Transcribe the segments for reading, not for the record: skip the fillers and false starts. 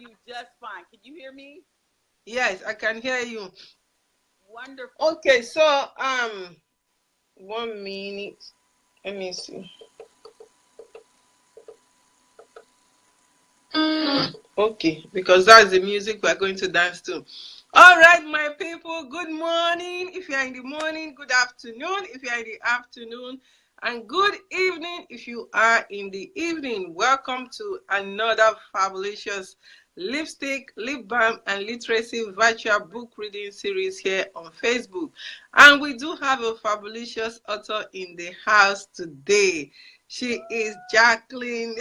you just fine. Can you hear me? Yes, I can hear you. Wonderful. Okay, so 1 minute. Let me see. Okay, because that's the music we're going to dance to. All right, my people, good morning. If you're in the morning, good afternoon. If you're in the afternoon, and good evening if you are in the evening. Welcome to another fabulous lipstick, lip balm, and literacy virtual book reading series here on Facebook. And we do have a fabulous author in the house today. She is Jacqueline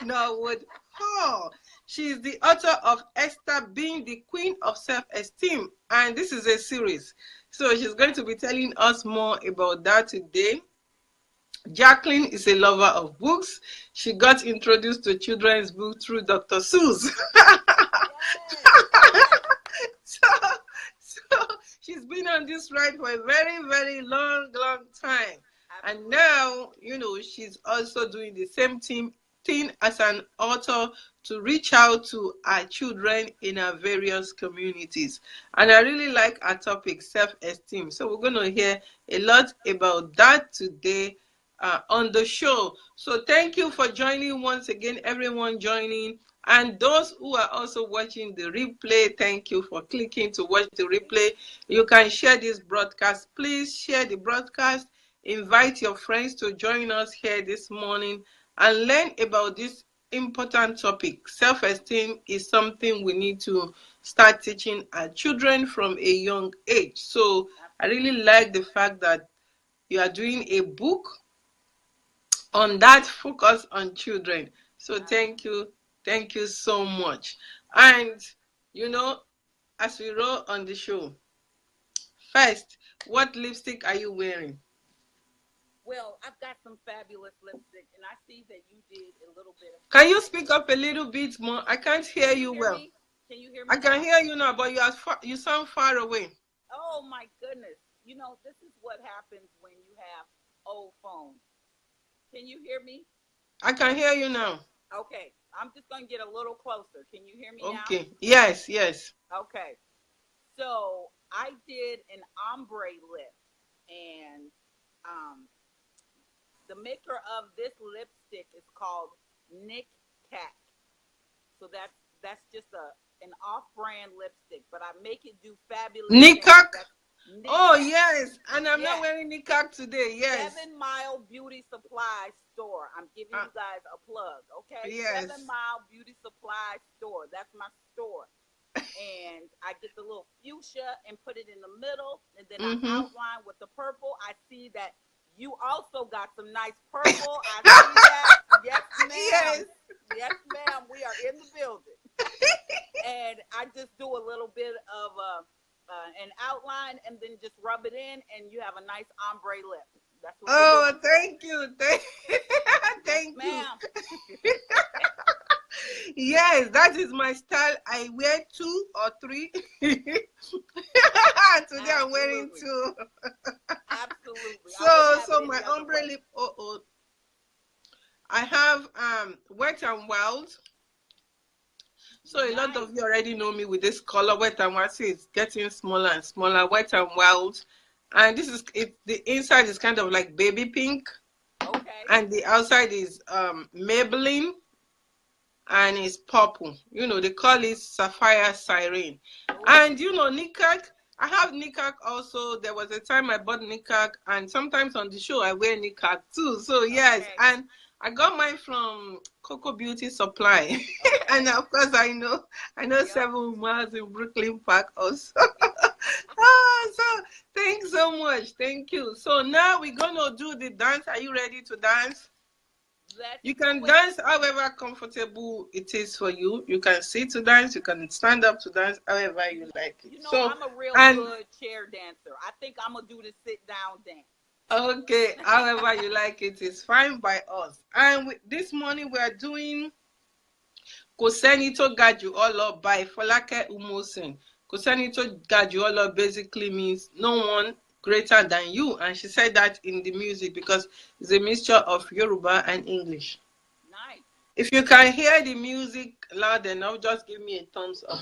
Norwood-Hall. She is the author of Esther Bean, the Queen of Self-Esteem, and this is a series. So she's going to be telling us more about that today. Jacqueline is a lover of books. She got introduced to children's books through Dr. Seuss. so, so she's been on this ride for a very, very long time. And now, she's also doing the same thing as an author to reach out to our children in our various communities. And I really like our topic, self-esteem. So we're going to hear a lot about that today on the show. So thank you for joining once again, everyone joining. And those who are also watching the replay, thank you for clicking to watch the replay. You can share this broadcast. Please share the broadcast. Invite your friends to join us here this morning and learn about this important topic. Self-esteem is something we need to start teaching our children from a young age. So I really like the fact that you are doing a book on that focus on children. So thank you so much. And as we roll on the show, first, what lipstick are you wearing? Well, I've got some fabulous lipstick, and I see that you did a little bit of... Can you speak up a little bit more? I can't hear you well. Can you hear me I can hear you now, but you sound far away. Oh, my goodness. This is what happens when you have old phones. Can you hear me? I can hear you now. Okay. I'm just going to get a little closer. Can you hear me now? Okay. Yes. Okay. So I did an ombre lip, and the maker of this lipstick is called Nickak. So that's just an off-brand lipstick, but I make it do fabulous. Nickak? Oh, yes. And I'm not wearing Nickak today. Yes. 7 Mile Beauty Supply Store. I'm giving you guys a plug, okay? Yes. 7 Mile Beauty Supply Store. That's my store. And I get the little fuchsia and put it in the middle, and then I outline with the purple. I see that you also got some nice purple. I see that. Yes, ma'am. Yes, ma'am. We are in the building. And I just do a little bit of an outline, and then just rub it in, and you have a nice ombre lip. That's what thank you. Thank you. Ma'am. Yes, that is my style. I wear 2 or 3. Today I'm wearing 2. Absolutely. So my ombre lip. I have Wet and Wild. So a lot of you already know me with this color, Wet and Wild. See, it's getting smaller and smaller. Wet and Wild, and this is it. The inside is kind of like baby pink. Okay. And the outside is Mabelline, and it's purple. They call it Sapphire Siren. And Nickak. I have Nickak also. There was a time I bought Nickak, and sometimes on the show I wear Nickak too. So yes, and I got mine from Coco Beauty Supply. Okay. And of course I know 7 miles in Brooklyn Park also. So thanks so much. Thank you. So now we're gonna do the dance. Are you ready to dance? You can dance however comfortable it is for you. You can sit to dance, you can stand up to dance, however you like it. I'm a real good chair dancer. I think I'm gonna do the sit down dance. Okay, however you like it is fine by us. And this morning we are doing Kosenito Gajuolo by Folake Umosen. Kosenito Gajuolo basically means no one greater than you, and she said that in the music because it's a mixture of Yoruba and English. Nice. If you can hear the music loud enough, just give me a thumbs up.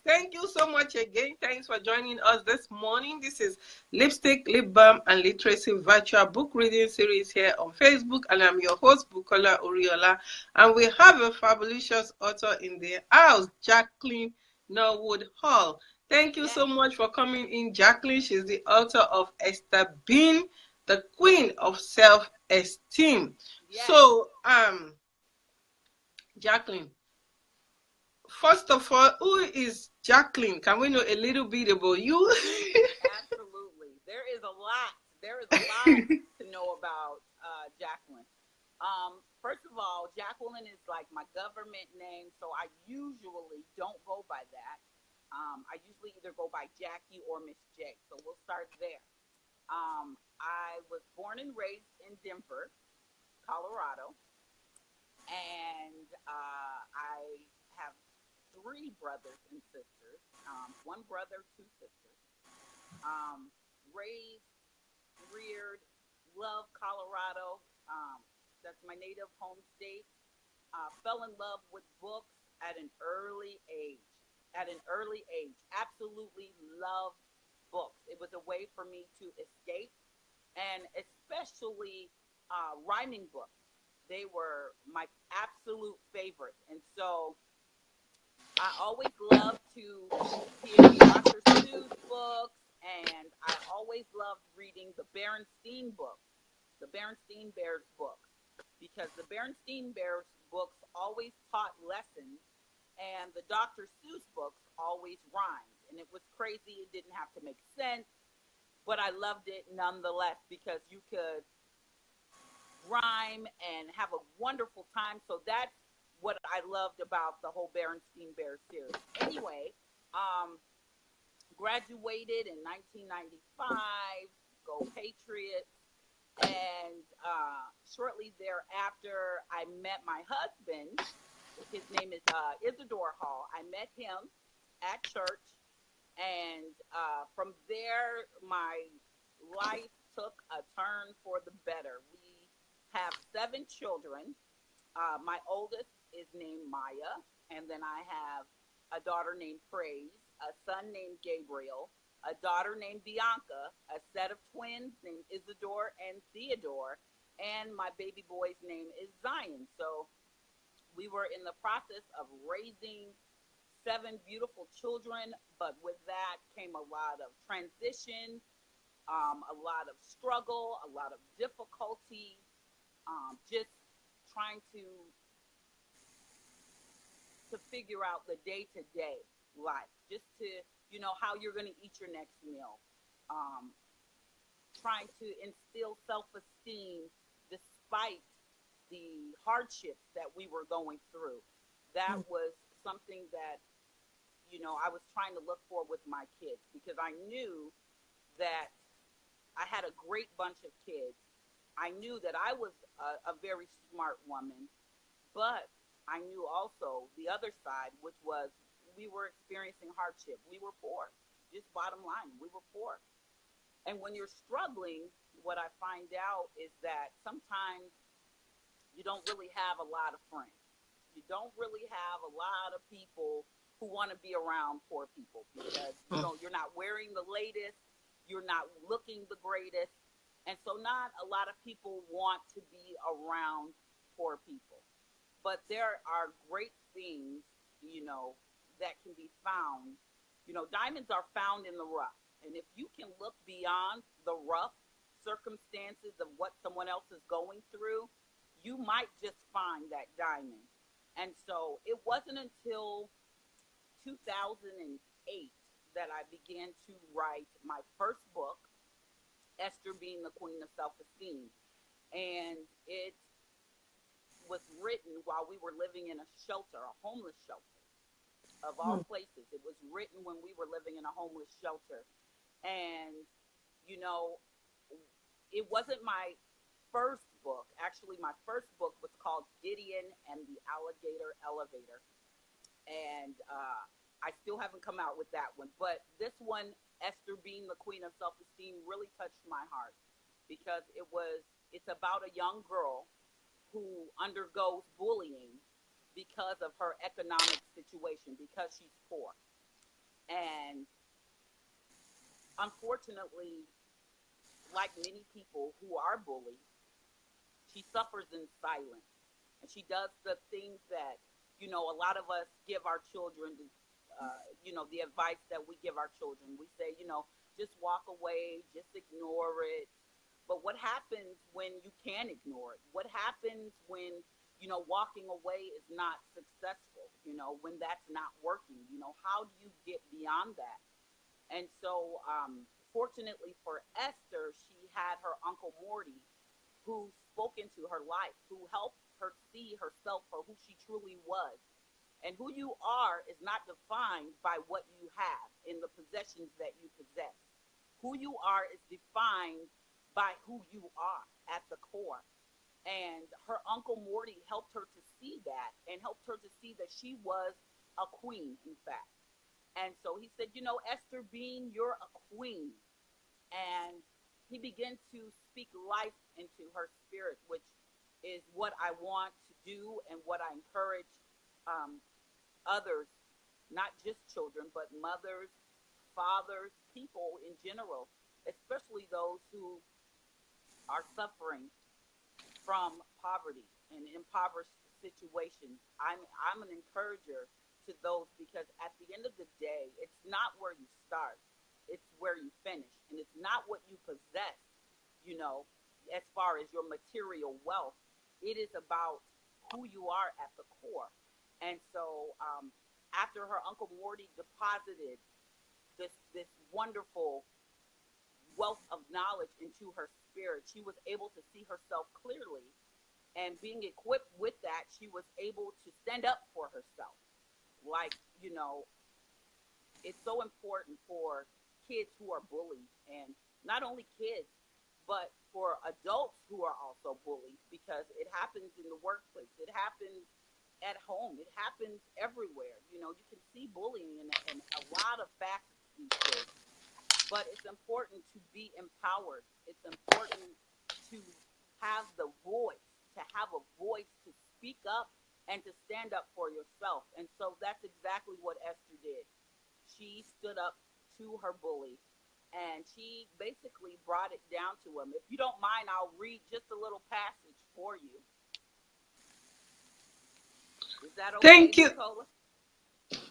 Thank you so much again. Thanks for joining us this morning. This is Lipstick, Lip Balm, and Literacy virtual book reading series here on Facebook, and I'm your host, Bukola Oriola, and we have a fabulous author in the house, Jacqueline Norwood-Hall. Thank you so much for coming in, Jacqueline. She's the author of Esther Bean, the Queen of Self-Esteem. Yes. So, Jacqueline, first of all, who is Jacqueline? Can we know a little bit about you? Absolutely. There is a lot to know about Jacqueline. First of all, Jacqueline is like my government name, so I usually don't go by that. I usually either go by Jackie or Miss J, so we'll start there. I was born and raised in Denver, Colorado, and I have 3 brothers and sisters, 1 brother, 2 sisters. Raised, reared, love Colorado. That's my native home state. Fell in love with books at an early age. Absolutely loved books. It was a way for me to escape, and especially rhyming books. They were my absolute favorite. And so I always loved to hear Dr. Seuss books, and I always loved reading the Berenstain books, the Berenstain Bears books, because the Berenstain Bears books always taught lessons, and the Dr. Seuss books always rhymed. And it was crazy. It didn't have to make sense, but I loved it nonetheless because you could rhyme and have a wonderful time. So that's what I loved about the whole Berenstain Bears series. Anyway, graduated in 1995, go Patriots, and shortly thereafter, I met my husband. His name is Isidore Hall. I met him at church, and from there, my life took a turn for the better. We have 7 children. My oldest is named Maya, and then I have a daughter named Praise, a son named Gabriel, a daughter named Bianca, a set of twins named Isidore and Theodore, and my baby boy's name is Zion. So we were in the process of raising 7 beautiful children, but with that came a lot of transition, a lot of struggle, a lot of difficulty, just trying to figure out the day-to-day life, just to, how you're going to eat your next meal, trying to instill self-esteem despite the hardships that we were going through. That was something that, I was trying to look for with my kids, because I knew that I had a great bunch of kids. I knew that I was a very smart woman, but I knew also the other side, which was we were experiencing hardship. We were poor. Just bottom line, we were poor. And when you're struggling, what I find out is that sometimes you don't really have a lot of friends. You don't really have a lot of people who want to be around poor people, because you're not wearing the latest, you're not looking the greatest, and so not a lot of people want to be around poor people. But there are great things, that can be found. Diamonds are found in the rough, and if you can look beyond the rough circumstances of what someone else is going through, you might just find that diamond. And so it wasn't until 2008 that I began to write my first book, Esther Bean, the Queen of Self-Esteem. And it was written while we were living in a shelter, a homeless shelter, of all places. It was written when we were living in a homeless shelter. And, it wasn't my first book. Actually, my first book was called Gideon and the Alligator Elevator. And I still haven't come out with that one. But this one, Esther Bean, the Queen of Self-Esteem, really touched my heart, because it's about a young girl who undergoes bullying because of her economic situation, because she's poor. And unfortunately, like many people who are bullied, she suffers in silence. And she does the things that, a lot of us give our children, the advice that we give our children. We say, just walk away, just ignore it. But what happens when you can't ignore it? What happens when, walking away is not successful, when that's not working? How do you get beyond that? And so, fortunately for Esther, she had her Uncle Morty, who spoke into her life, who helped her see herself for who she truly was. And who you are is not defined by what you have in the possessions that you possess. Who you are is defined by who you are at the core. And her Uncle Morty helped her to see that, and helped her to see that she was a queen, in fact. And so he said, Esther Bean, you're a queen. And he began to speak life into her spirit, which is what I want to do and what I encourage others, not just children, but mothers, fathers, people in general, especially those who are suffering from poverty and impoverished situations. I'm an encourager to those, because at the end of the day, it's not where you start, it's where you finish. And it's not what you possess, as far as your material wealth. It is about who you are at the core. And so after her Uncle Morty deposited this wonderful wealth of knowledge into her spirit, she was able to see herself clearly. And being equipped with that, she was able to stand up for herself. Like, it's so important for kids who are bullied, and not only kids, but for adults who are also bullied, because it happens in the workplace, it happens at home, it happens everywhere. You can see bullying in a lot of facets these days. But it's important to be empowered. It's important to have the voice, to have a voice to speak up and to stand up for yourself. And so that's exactly what Esther did. She stood up to her bully and she basically brought it down to him. If you don't mind, I'll read just a little passage for you. Is that okay, Thank you. Bukola?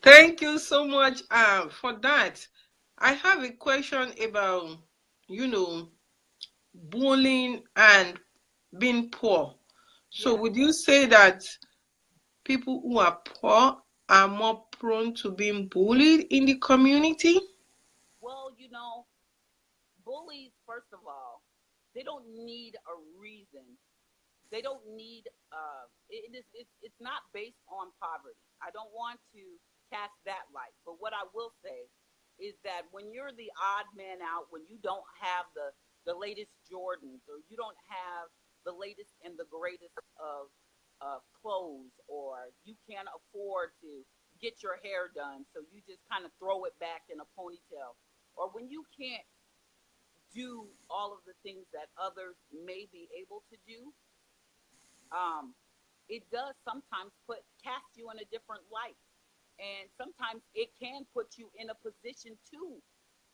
Thank you so much for that. I have a question about, you know, bullying and being poor. So Yes. would you say that people who are poor are more prone to being bullied in the community? Well, bullies, first of all, they don't need a reason. They don't need it's not based on poverty. I don't want to cast that light, but what I will say is that when you're the odd man out, when you don't have the latest Jordans, or you don't have the latest and the greatest of clothes, or you can't afford to get your hair done, so you just kind of throw it back in a ponytail, or when you can't do all of the things that others may be able to do, um, it does sometimes cast you in a different light, and sometimes it can put you in a position to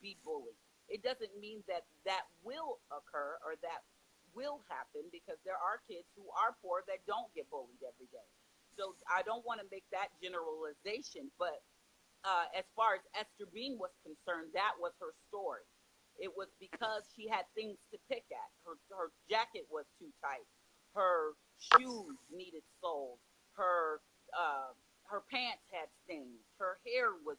be bullied. It doesn't mean that that will occur or that will happen, because there are kids who are poor that don't get bullied every day. So I don't want to make that generalization, but as far as Esther Bean was concerned, that was her story. It was because she had things to pick at. Her jacket was too tight. Her shoes needed soles. Her her pants had stains. Her hair was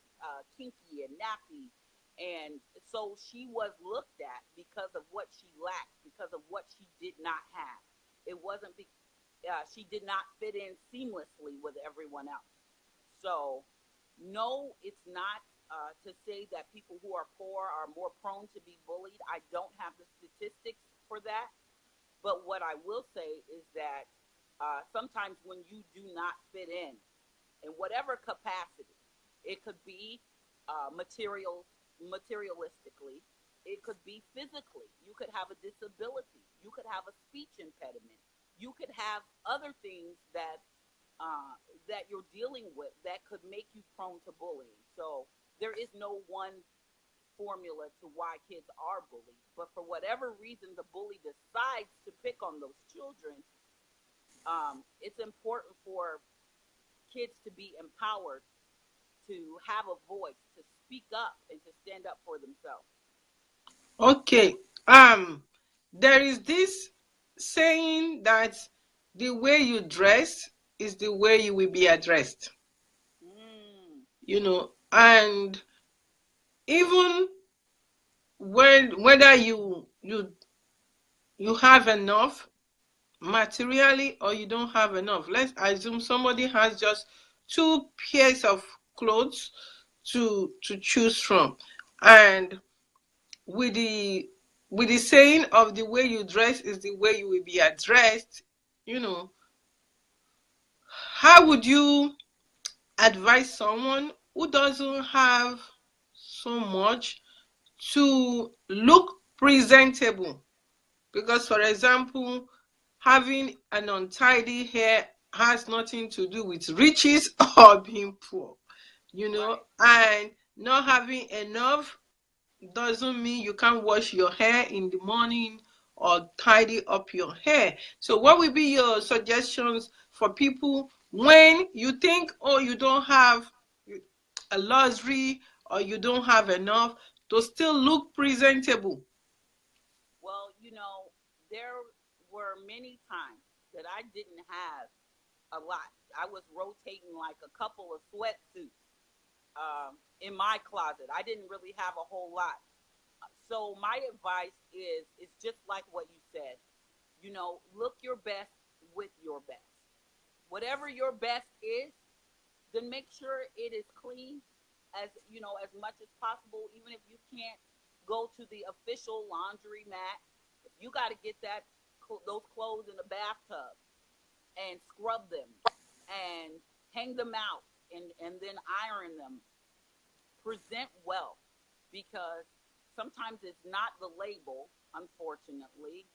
kinky and nappy, and so she was looked at because of what she lacked, because of what she did not have. It wasn't she did not fit in seamlessly with everyone else. So, no, it's not to say that people who are poor are more prone to be bullied. I don't have the statistics for that. But what I will say is that sometimes when you do not fit in whatever capacity, it could be materialistically, it could be physically. You could have a disability. You could have a speech impediment. You could have other things uh, that you're dealing with that could make you prone to bullying. So there is no one formula to why kids are bullied. But for whatever reason the bully decides to pick on those children, it's important for kids to be empowered, to have a voice, to speak up, and to stand up for themselves. Okay. There is this saying that the way you dress is the way you will be addressed. Mm, And even when whether you have enough materially or you don't have enough. Let's assume somebody has just two pairs of clothes to choose from, and with the with the saying of the way you dress is the way you will be addressed, you know, how would you advise someone who doesn't have so much to look presentable? Because, for example, having an untidy hair has nothing to do with riches or being poor, right. and not having enough doesn't mean you can't wash your hair in the morning or tidy up your hair. So, what will be your suggestions for people when you think, oh, you don't have a luxury or you don't have enough to still look presentable? Well, there were many times that I didn't have a lot. I was rotating like a couple of sweatsuits in my closet. I didn't really have a whole lot. So my advice is just like what you said. Look your best with your best. Whatever your best is, then make sure it is clean as much as possible. Even if you can't go to the official laundry mat, if you got to get those clothes in the bathtub and scrub them and hang them out and then iron them, present well, because sometimes it's not the label, unfortunately.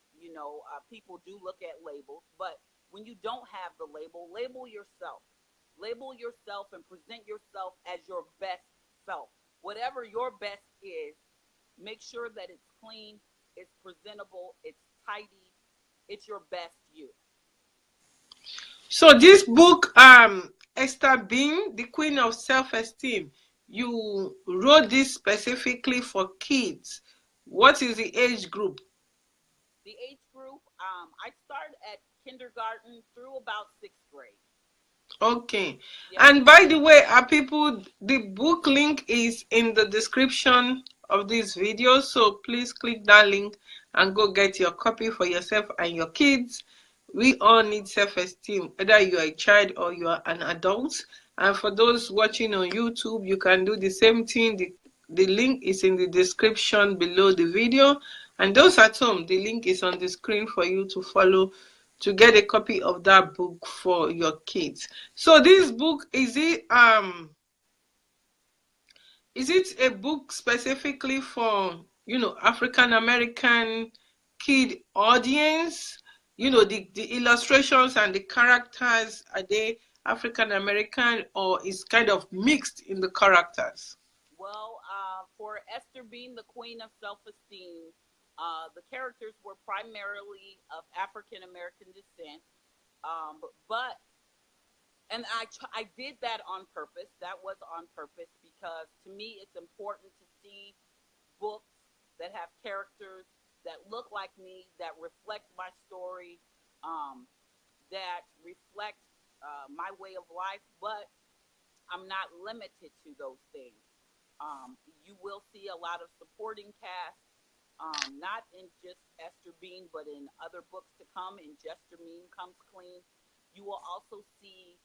People do look at labels, but when you don't have the label, label yourself. Label yourself and present yourself as your best self. Whatever your best is, make sure that it's clean, it's presentable, it's tidy, it's your best you. So this book, Esther Bean, The Queen of Self-Esteem, you wrote this specifically for kids. What is the age group? The age group, I start at kindergarten through about sixth grade. Okay. Yeah. And by the way, people, the book link is in the description of this video. So please click that link and go get your copy for yourself and your kids. We all need self-esteem, whether you are a child or you are an adult. And for those watching on YouTube, you can do the same thing. The link is in the description below the video. And those at home, the link is on the screen for you to follow to get a copy of that book for your kids. So this book, is it a book specifically for, African American kid audience? The illustrations and the characters, are they African American, or is kind of mixed in the characters? Well, for Esther Bean, the Queen of Self-Esteem, the characters were primarily of African American descent, but and I did that on purpose. That was on purpose because to me it's important to see books that have characters that look like me, that reflect my story, um, that reflect my way of life, but I'm not limited to those things. You will see a lot of supporting cast, not in just Esther Bean, but in other books to come. In Esther Bean Comes Clean, you will also see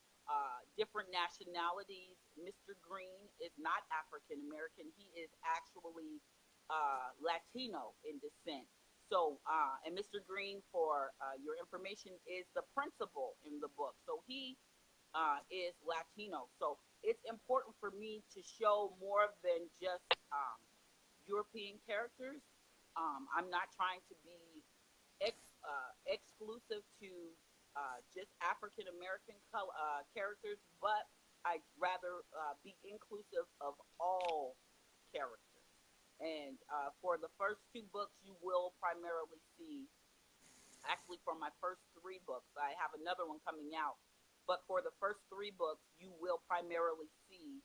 different nationalities. Mr. Green is not African American; he is actually Latino in descent. So, and Mr. Green, for your information, is the principal in the book. So he is Latino. So it's important for me to show more than just European characters. I'm not trying to be exclusive to just African American characters, but I'd rather be inclusive of all characters. And for the first two books, you will primarily see, actually, for my first three books, I have another one coming out, but for the first three books, you will primarily see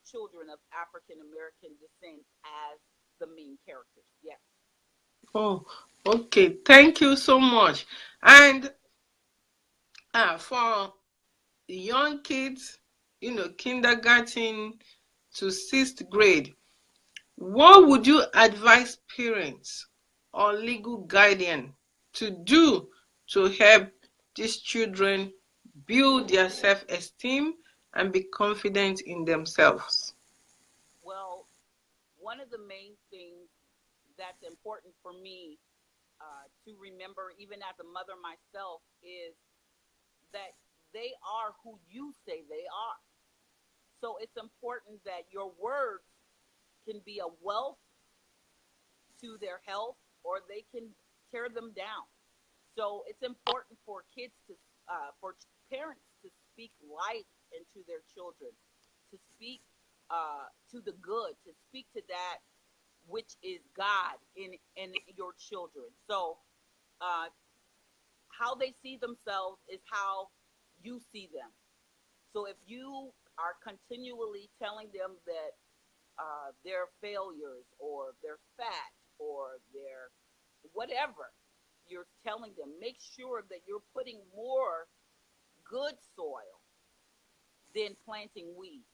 children of African American descent as the main characters. Yes. Oh, okay. Thank you so much. And for young kids, kindergarten to sixth grade, what would you advise parents or legal guardian to do to help these children build their self-esteem and be confident in themselves? Well, one of the main things that's important for me to remember, even as a mother myself, is that they are who you say they are. So it's important that your words can be a wealth to their health, or they can tear them down. So it's important for kids to, parents to speak life into their children, to speak to the good, to speak to that which is God in your children. So uh, how they see themselves is how you see them. So if you are continually telling them that they're failures, or they're fat, or they're whatever you're telling them, make sure that you're putting more good soil than planting weeds,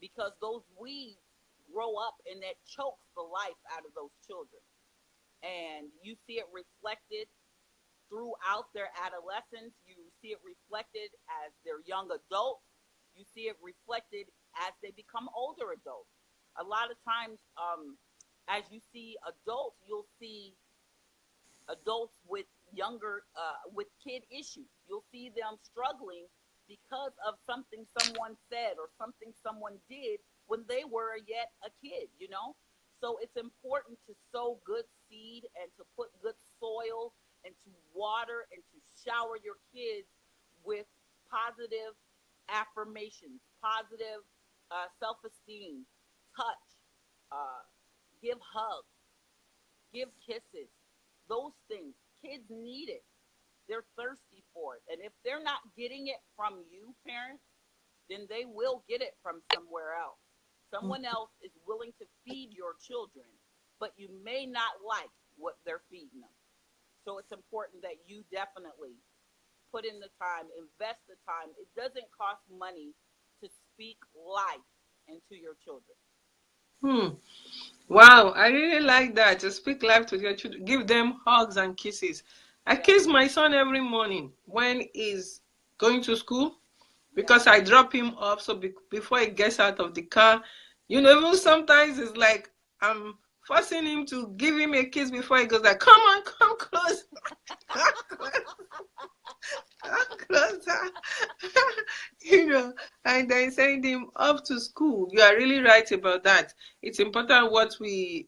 because those weeds grow up and that chokes the life out of those children. And you see it reflected throughout their adolescence. You see it reflected as they're young adults. You see it reflected as they become older adults. A lot of times, as you see adults, you'll see adults with with kid issues. You'll see them struggling because of something someone said or something someone did when they were yet a kid. So it's important to sow good seed and to put good soil and to water and to shower your kids with positive affirmations, positive self-esteem, touch, uh, give hugs, give kisses, those things. Kids need it. They're thirsty for it. And if they're not getting it from you, parents, then they will get it from somewhere else. Someone else is willing to feed your children, but you may not like what they're feeding them. So it's important that you definitely put in the time, invest the time. It doesn't cost money to speak life into your children. Hmm. Wow, I really like that. To speak life to your children, give them hugs and kisses. I Yes, kiss my son every morning when he's going to school because yes, I drop him off. So before he gets out of the car, even sometimes it's like I'm forcing him to give him a kiss before he goes like, come on, come close, come close, come closer. you know, and then send him off to school. You are really right about that. It's important what we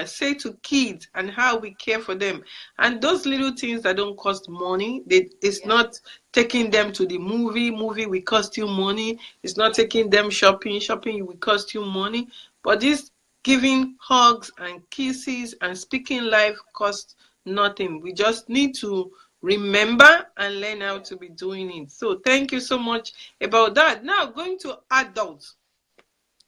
say to kids and how we care for them. And those little things that don't cost money, it's yes, not taking them to the movie will cost you money. It's not yes, taking them shopping will cost you money. But this giving hugs and kisses and speaking life costs nothing. We just need to remember and learn how yes, to be doing it. So thank you so much about that. Now going to adults,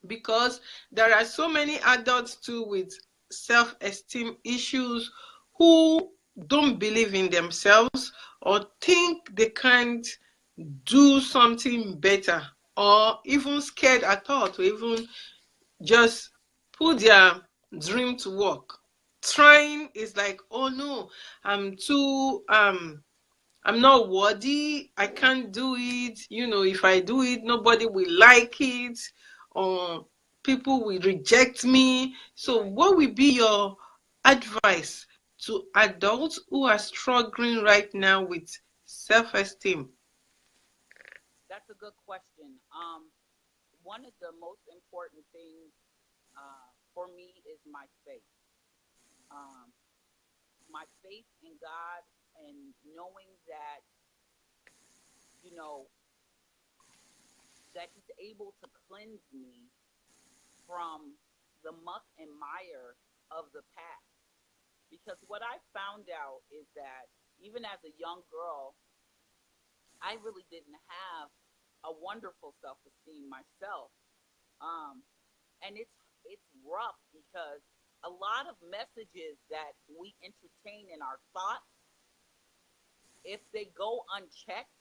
because there are so many adults too with self-esteem issues who don't believe in themselves or think they can't do something better, or even scared at all to even just put their dream to work. Trying is like, oh no, I'm too I'm not worthy, I can't do it. If I do it, nobody will like it, or people will reject me. So, right. what will be your advice to adults who are struggling right now with self esteem? That's a good question. One of the most important things for me is my faith. Um, my faith in God and knowing that, you know, that He's able to cleanse me from the muck and mire of the past. Because what I found out is that even as a young girl, I really didn't have a wonderful self esteem myself. Um, and it's rough because a lot of messages that we entertain in our thoughts, if they go unchecked,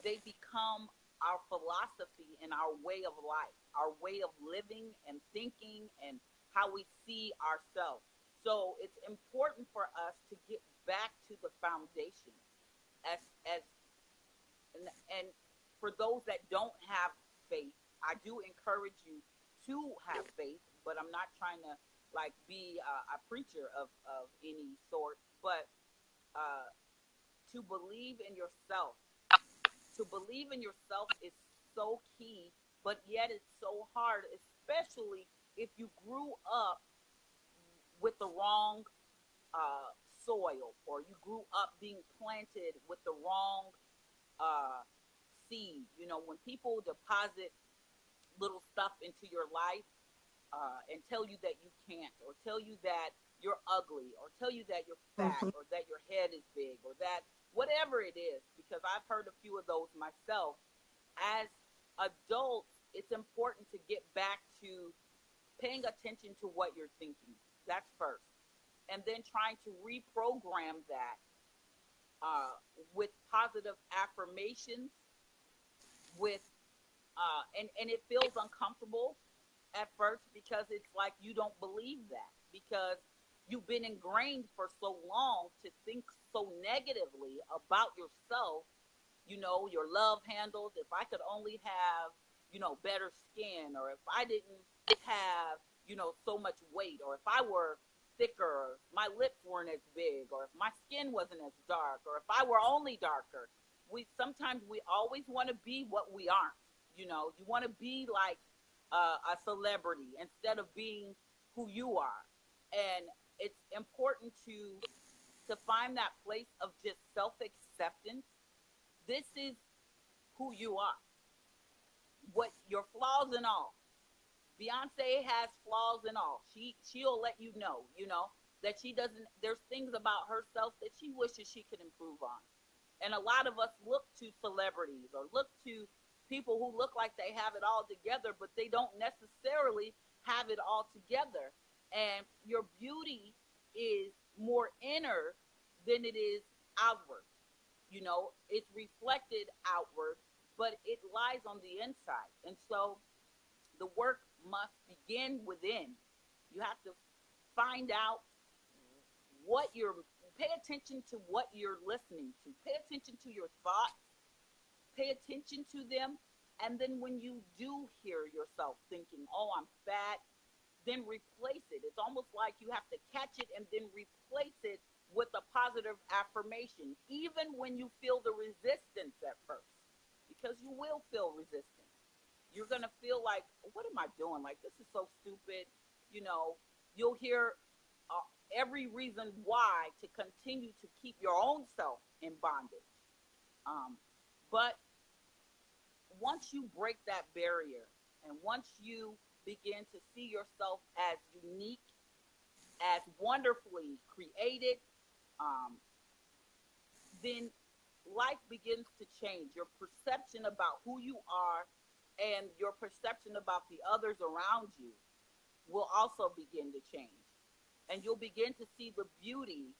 they become our philosophy and our way of life, our way of living and thinking and how we see ourselves. So it's important for us to get back to the foundation as and for those that don't have faith, I do encourage you to have faith, but I'm not trying to like be a preacher of any sort, but uh, to believe in yourself. To believe in yourself is so key, but yet it's so hard, especially if you grew up with the wrong soil, or you grew up being planted with the wrong uh, seed. When people deposit little stuff into your life and tell you that you can't, or tell you that you're ugly, or tell you that you're fat, Mhm. or that your head is big, or that whatever it is, because I've heard a few of those myself. As adults, it's important to get back to paying attention to what you're thinking. That's first. And then trying to reprogram that with positive affirmations, with and it feels uncomfortable at first because it's like you don't believe that, because you've been ingrained for so long to think so negatively about yourself. Your love handles, if I could only have better skin, or if I didn't have so much weight, or if I were thicker, or my lips weren't as big, or if my skin wasn't as dark, or if I were only darker. We always want to be what we aren't. You want to be like a celebrity instead of being who you are. And it's important to find that place of just self acceptance. This is who you are, what your flaws and all. Beyonce has flaws and all. She'll let you know that she doesn't. There's things about herself that she wishes she could improve on. And a lot of us look to celebrities or look to people who look like they have it all together, but they don't necessarily have it all together. And your beauty is more inner than it is outward. You know, it's reflected outward, but it lies on the inside. And so the work must begin within. You have to find out what you're, pay attention to what you're listening to, pay attention to your thoughts, pay attention to them. And then when you do hear yourself thinking, oh, I'm fat, then replace it. It's almost like you have to catch it and then replace it with a positive affirmation, even when you feel the resistance at first, because you will feel resistance. You're going to feel like, what am I doing? Like, this is so stupid. You know, you'll hear every reason why to continue to keep your own self in bondage. But once you break that barrier and once you begin to see yourself as unique, as wonderfully created, then life begins to change. Your perception about who you are and your perception about the others around you will also begin to change. And you'll begin to see the beauty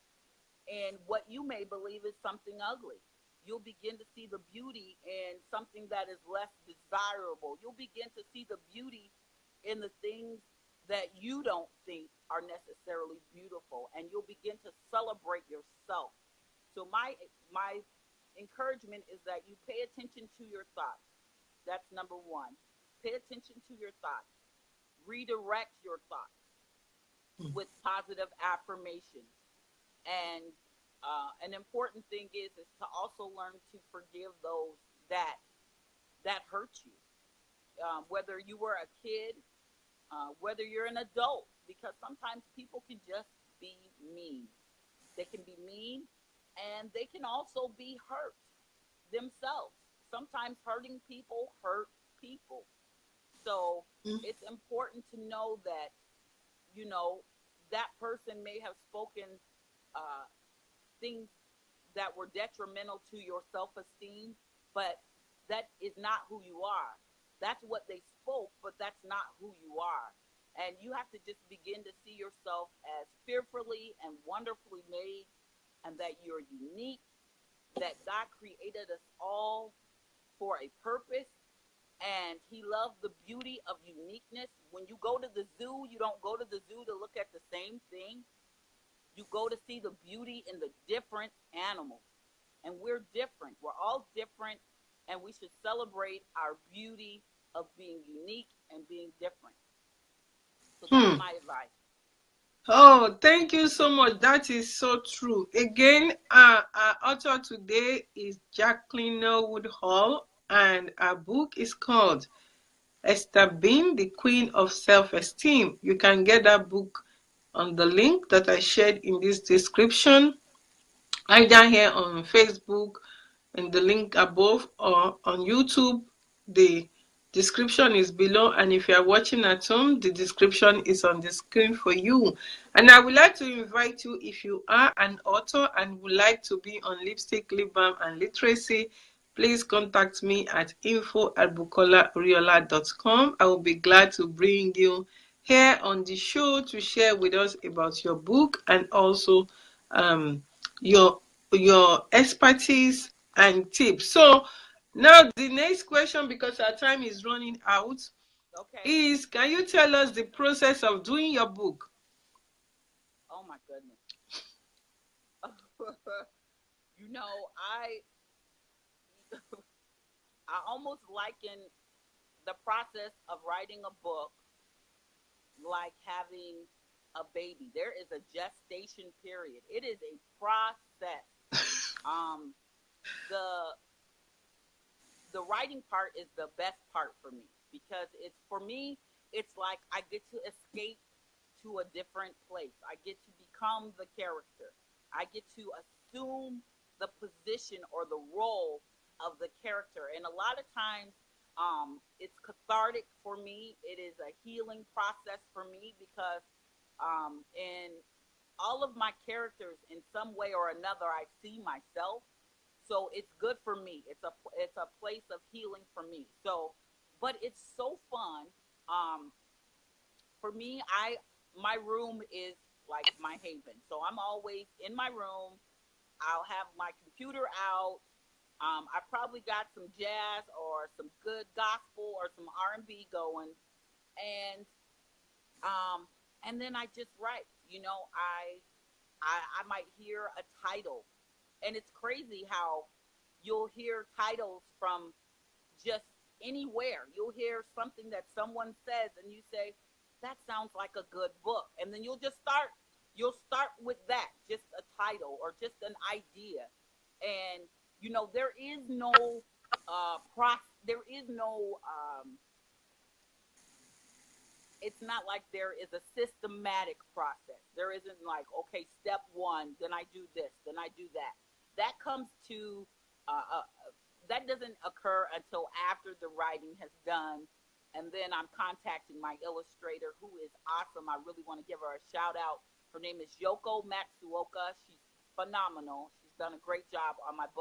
in what you may believe is something ugly. You'll begin to see the beauty in something that is less desirable. You'll begin to see the beauty in the things that you don't think are necessarily beautiful, and you'll begin to celebrate yourself. So my encouragement is that you pay attention to your thoughts. That's number one. Pay attention to your thoughts. Redirect your thoughts with positive affirmation. And an important thing is to also learn to forgive those that hurt you. Whether you were a kid, whether you're an adult, because sometimes people can just be mean. They can be mean, and they can also be hurt themselves. Sometimes hurting people hurt people. So it's important to know that, you know, that person may have spoken uh, things that were detrimental to your self-esteem, but that is not who you are. That's what they spoke, but that's not who you are. And you have to just begin to see yourself as fearfully and wonderfully made, and that you're unique, that God created us all for a purpose, and He loved the beauty of uniqueness. When you go to the zoo, you don't go to the zoo to look at the same thing. You go to see the beauty in the different animals. And we're different. We're all different, and we should celebrate our beauty of being unique and being different. So that's my advice. Oh, thank you so much. That is so true. Again, our author today is Jacqueline Norwood-Hall, and our book is called Esther Bean, the Queen of Self-Esteem. You can get that book on the link that I shared in this description, either here on Facebook in the link above or on YouTube. The description is below, and if you are watching at home, the description is on the screen for you. And I would like to invite you, if you are an author and would like to be on Lipstick, Lip Balm and Literacy, please contact me at info@bukolaoriola.com. I will be glad to bring you here on the show to share with us about your book and also your expertise and tips. So now the next question, because our time is running out, is can you tell us the process of doing your book? Oh my goodness. You know, I almost liken the process of writing a book like having a baby. There is a gestation period. It is a process. The the writing part is the best part for me. because it's, for me, it's like I get to escape to a different place. I get to become the character. I get to assume the position or the role of the character. And a lot of times, it's cathartic for me. It is a healing process for me because in all of my characters, in some way or another, I see myself. So it's good for me. It's a place of healing for me. So, but it's so fun. For me, my room is like my haven. So I'm always in my room. I'll have my computer out. I probably got some jazz or some good gospel or some R&B going, and then I just write. I might hear a title, and it's crazy how you'll hear titles from just anywhere. You'll hear something that someone says, and you say, "That sounds like a good book," and then you'll start. You'll start with that, just a title or just an idea, and there is no there is no it's not like there is a systematic process. There isn't like, okay, step one, then I do this, then I do that. That comes to that doesn't occur until after the writing has done, and then I'm contacting my illustrator, who is awesome. I really want to give her a shout out. Her name is Yoko Matsuoka. She's phenomenal. She's done a great job on my book.